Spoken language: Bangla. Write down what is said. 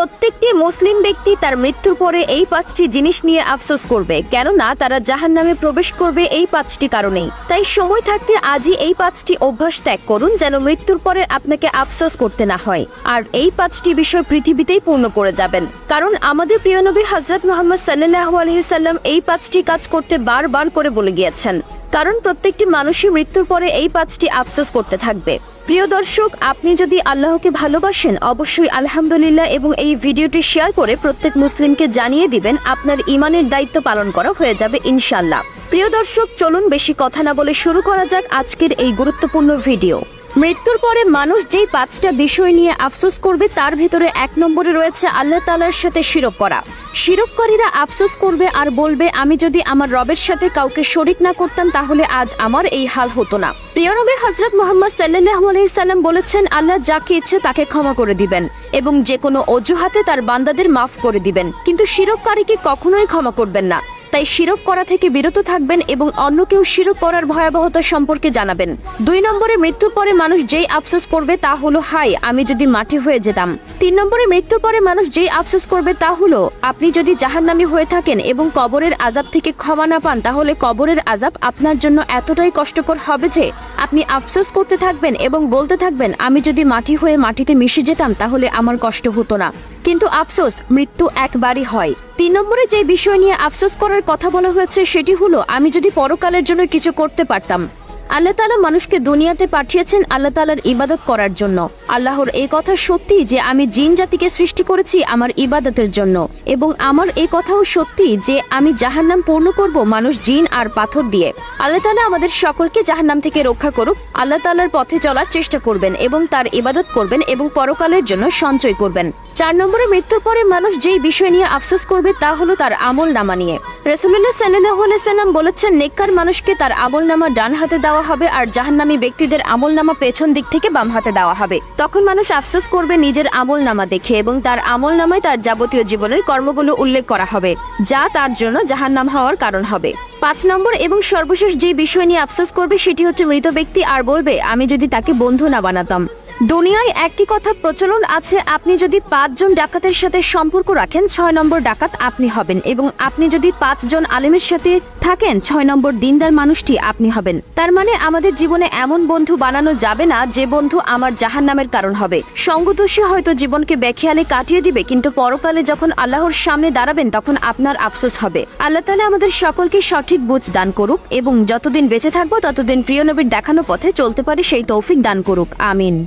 প্রত্যেকটি মুসলিম ব্যক্তি তার মৃত্যুর পরে এই 5টি জিনিস নিয়ে আফসোস করবে, কেননা তারা জাহান্নামে প্রবেশ করবে এই 5টি কারণেই। তাই সময় থাকতে আজই এই 5টি অভ্যাস ত্যাগ করুন, যেন মৃত্যুর পরে আপনাকে আফসোস করতে না হয়। আর এই 5টি বিষয় পৃথিবীতেই পূর্ণ করে যাবেন, কারণ আমাদের প্রিয় নবী হযরত মুহাম্মদ সাল্লাল্লাহু আলাইহি সাল্লাম এই 5টি কাজ করতে বারবার করে বলে গিয়েছেন, কারণ প্রত্যেকটি মানুষই মৃত্যুর পরে এই 5টি আফসোস করতে থাকবে। প্রিয় দর্শক, আপনি যদি আল্লাহকে ভালোবাসেন অবশ্যই আলহামদুলিল্লাহ এবং এই ভিডিওটি শেয়ার করে প্রত্যেক মুসলিমকে জানিয়ে দিবেন, আপনার ঈমানের দায়িত্ব পালন করা হয়ে যাবে ইনশাআল্লাহ। প্রিয় দর্শক, চলুন বেশি কথা না বলে শুরু করা যাক আজকের এই গুরুত্বপূর্ণ ভিডিও। মৃত্যুর পরে মানুষ যেই 5টা বিষয় নিয়ে আফসোস করবে তার ভিতরে 1 নম্বরে রয়েছে আল্লাহ তাআলার সাথে শিরক করা। শিরককারীরা আফসোস করবে আর বলবে, আমি যদি আমার রবের সাথে কাউকে শরীক না করতাম তাহলে আজ আমার এই হাল হতো না। প্রিয় নবী হযরত মুহাম্মদ সাল্লাল্লাহু আলাইহি সাল্লাম বলেছেন, আল্লাহ যাকে ইচ্ছে তাকে ক্ষমা করে দিবেন এবং যে কোনো অজুহাতে তার বান্দাদের মাফ করে দিবেন, কিন্তু শিরককারীকে কখনোই ক্ষমা করবেন না। তাই শিরক করা থেকে বিরত থাকবেন এবং অন্যকেও শিরক করার ভয়াবহতা সম্পর্কে জানাবেন। 2 নম্বরে মৃত্যুর পরে মানুষ যেই আফসোস করবে তা হলো, হাই আমি যদি মাটি হয়ে যেতাম। 3 নম্বরে মৃত্যুর পরে মানুষ যেই আফসোস করবে তা হলো, আপনি যদি জাহান্নামী হয়ে থাকেন এবং কবরের আযাব থেকে ক্ষমা না পান তাহলে কবরের আযাব আপনার জন্য এতটাই কষ্টকর হবে যে আপনি আফসোস করতে থাকবেন এবং বলতে থাকবেন, আমি যদি মাটি হয়ে মাটিতে মিশে যেতাম তাহলে আমার কষ্ট হতো না। কিন্তু আফসোস মৃত্যু একবারই হয়। 3 নম্বরে যে বিষয় নিয়ে আফসোস করার কথা বলা হয়েছে সেটি হলো, আমি যদি পরকালের জন্য কিছু করতে পারতাম। আল্লাহ তাআলা মানুষকে দুনিয়াতে পাঠিয়েছেন আল্লাহ তাআলার ইবাদত করার জন্য। আল্লাহর এই কথা সত্যি যে আমি জিন জাতিকে সৃষ্টি করেছি আমার ইবাদতের জন্য, এবং আমার এই কথাও সত্যি যে আমি জাহান্নাম পূর্ণ করব মানুষ, জিন আর পাথর দিয়ে। আল্লাহ তাআলা আমাদের সকলকে জাহান্নাম থেকে রক্ষা করুক। আল্লাহ তাআলার পথে চলার চেষ্টা করবেন এবং তার ইবাদত করবেন এবং পরকালের জন্য সঞ্চয় করবেন। 4 নম্বরে মৃত্যুর পরে মানুষ যেই বিষয় নিয়ে আফসোস করবে তা হলো তার আমলনামা নিয়ে। রাসূলুল্লাহ সাল্লাল্লাহু আলাইহি সাল্লাম বলেছেন, নেককার মানুষকে তার আমলনামা ডান হাতে দেওয়া হবে আর জাহান্নামী ব্যক্তিদের আমলনামা পেছন দিক থেকে বাম হাতে দেওয়া হবে। তখন মানুষ আফসোস করবে নিজের আমলনামা দেখে এবং তার আমলনামায় তার যাবতীয় জীবনের কর্মগুলো উল্লেখ করা হবে, যা তার জন্য জাহান্নাম হওয়ার কারণ হবে। 5 নম্বর এবং সর্বশেষ যে বিষয় নিয়ে আফসোস করবে সেটি হচ্ছে মৃত ব্যক্তি আর বলবে, আমি যদি তাকে বন্ধু না বানাতাম। দুনিয়ায় একটি কথা প্রচলন আছে, আপনি যদি 5 জন ডাকাতের সাথে সম্পর্ক রাখেন 6 নম্বর ডাকাত আপনি হবেন, এবং আপনি যদি 5 জন আলেমের সাথে থাকেন 6 নম্বর দিনদার মানুষটি আপনি হবেন। তার মানে আমাদের জীবনে এমন বন্ধু বানানো যাবে না যে বন্ধু আমার জাহান্নামের কারণ হবে। সঙ্গদোষী হয়তো জীবনকে বেখেয়ালে কাটিয়ে দিবে, কিন্তু পরকালে যখন আল্লাহর সামনে দাঁড়াবেন তখন আপনার আফসোস হবে। আল্লাহ তাআলা আমাদের সকলকে সঠিক বুঝ দান করুক এবং যতদিন বেঁচে থাকবো ততদিন প্রিয় নবীর দেখানো পথে চলতে পারি সেই তৌফিক দান করুক। আমিন।